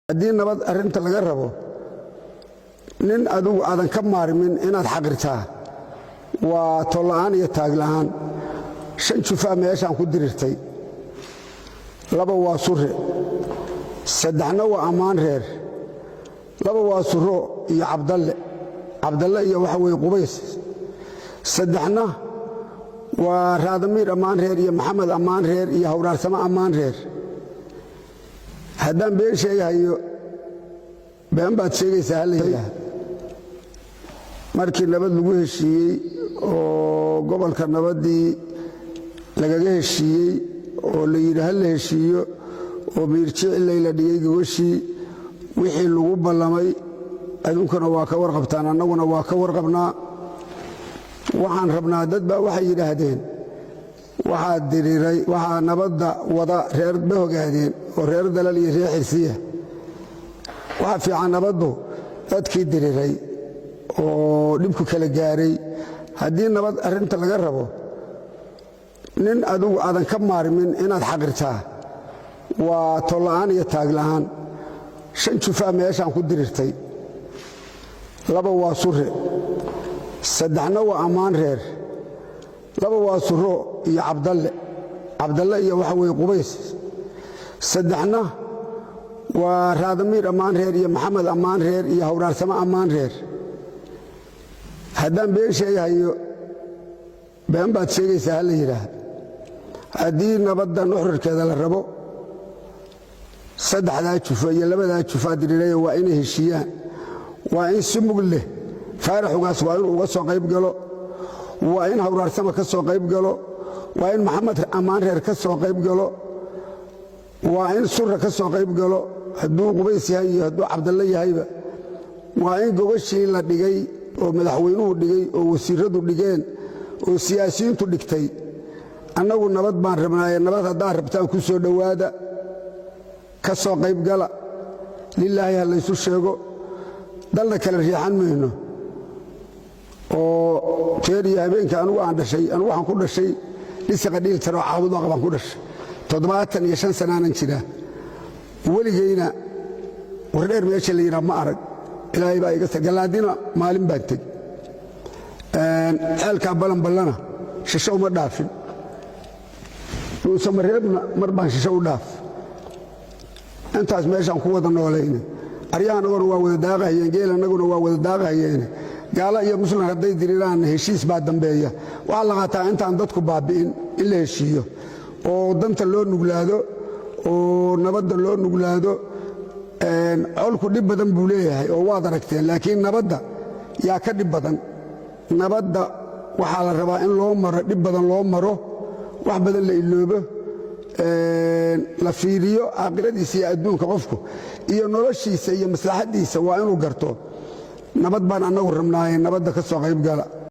haddii nabad arrinta laga rabo nin adigu aadan ka maarmin inaad xaqirtaa waa tola'aan iyo taagla'aan shan jufaa meeshaan ku dirirtay laba waa surre saddexna waa ammaan reer laba waa surro iyo cabdalle iyo waxa weeye qubays saddexna waa raadamiir ammaan reer iyo maxamed ammaan reer iyo hawraarsamo ammaan reer haddaan been sheegahayo been baad sheegaysaa hala yidhaahdo markii nabad lagu heshiiyey oo gobolka nabaddii lagaga heshiiyey oo la yidhi ha la heshiiyo oo miirjicilay la dhigay gogashii wixii lagu ballamay aduunkana waa ka warqabtaan annaguna waa ka warqabnaa waxaan rabnaa dad baa waxay yidhaahdeen waxaa diriiray waxaa nabadda wada reer ba hogaadeen oo reer dalal iyo reer xirsiya waxaa fiican nabaddu dadkii diriiray oo dhibku kala gaaray haddii nabad arrinta laga rabo nin adigu aadan ka maarmin inaad xaqirtaa waa tola'aan iyo taagla'aan shan jufaa meeshaan ku dirirtay laba waa surre saddexna waa ammaan reer laba waa surro iyo cabdalle iyo waxa weeye qubays saddexna waa raadamiir ammaan reer iyo maxamed ammaan reer iyo hawraarsamo ammaan reer haddaan been sheegahayo been baad sheegaysaa hala yidhaahdo haddii nabadda nuxrirkeeda la rabo saddexdaa jufo iyo labadaa jufaa diriiraya waa inay heshiiyaan waa in si mug leh faaraxugaas waa inuu uga soo qayb galo waa in hawraarsama ka soo qayb galo waa in maxamed ammaan reer ka soo qayb galo waa in surra ka soo qayb galo hadduu qubays yahay iyo hadduu cabdalle yahayba waa in gogashii la dhigay oo madaxweynuhu dhigay oo wasiirradu dhigeen oo siyaasiyiintu dhigtay annagu nabad baan rabnaaye nabad haddaad rabtaan ku soo dhowaada ka soo qayb gala lilaahi ha laysu sheego dalna kala riixan mayno oo jeer iyo habeenka anugu aan dhashay anugu waxaan ku dhashay dhisaqa dhiil taroo caabudaaq baan ku dhashay 75 sanaanan jiraa weligayna wardheer meesha la yidhaa ma arag ilaahay baa iga galaadina maalin baan teg ceelkaa balanballana shisho uma dhaafin dhuusamareebna mar baan shisho u dhaaf intaas meeshaan ku wada noolayna aryahanaguna waa wada daaqahayeen geel annaguna waa wada daaqahayeene gaala iyo muslim hadday diriiraan heshiis baa dambeeya waxaa la qaataa intaan dadku baabi'in in la heshiiyo oo danta loo nuglaado oo nabadda loo nuglaado colku dhib badan buu leeyahay oo waad aragteen laakiin nabadda yaa ka dhib badan nabadda waxaa la rabaa in loo maro dhib badan loo maro wax badan la iloobo la fiiriyo aakhiradiisa iyo adduunka qofku iyo noloshiisa iyo maslaxaddiisa waa inuu garto nabad baan annagu rabnaaye nabadda ka soo qayb gala